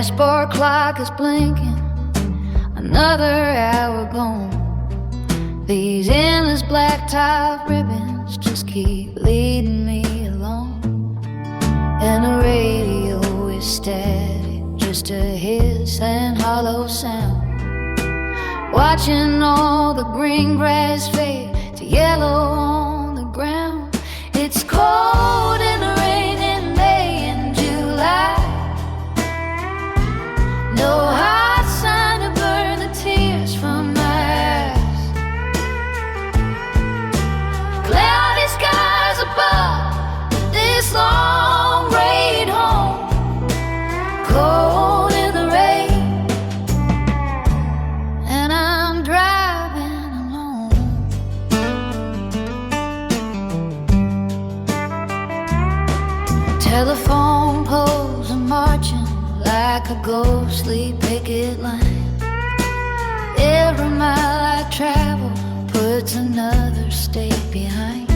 dashboard clock is blinking, another hour gone. These endless black-top ribbons just keep leading me along. And the radio is static, just a hiss and hollow sound. Watching all the green grass fade to yellow on the ground. It's cold in the rain in May and July. No hot sun to burn the tears from my eyes. Cloudy skies above this long rain home. Cold in the rain, and I'm driving alone. Telephone poles are marching like a ghostly picket line. Every mile I travel puts another state behind.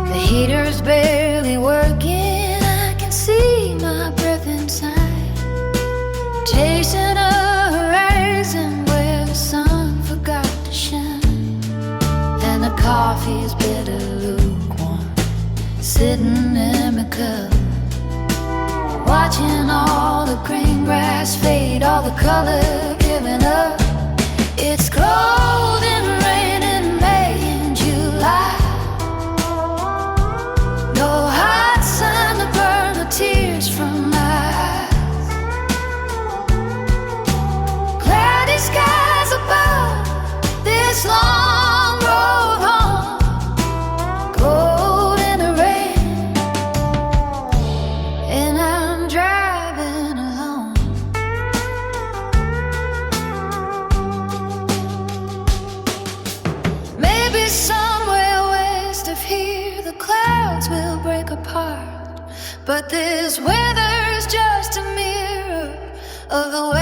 The heater's barely working, I can see my breath inside. Chasing a horizon where the sun forgot to shine. And the coffee's bitter lukewarm, sitting in my cup. Watching all the green grass fade, all the color giving up. It's cold and rain in May and July. No hot sun to burn the tears from my eyes. Cloudy skies above this long road home. Cold in the rain, and I'm driving alone. Maybe somewhere west of here the clouds will break apart, but this weather's just a mirror of the way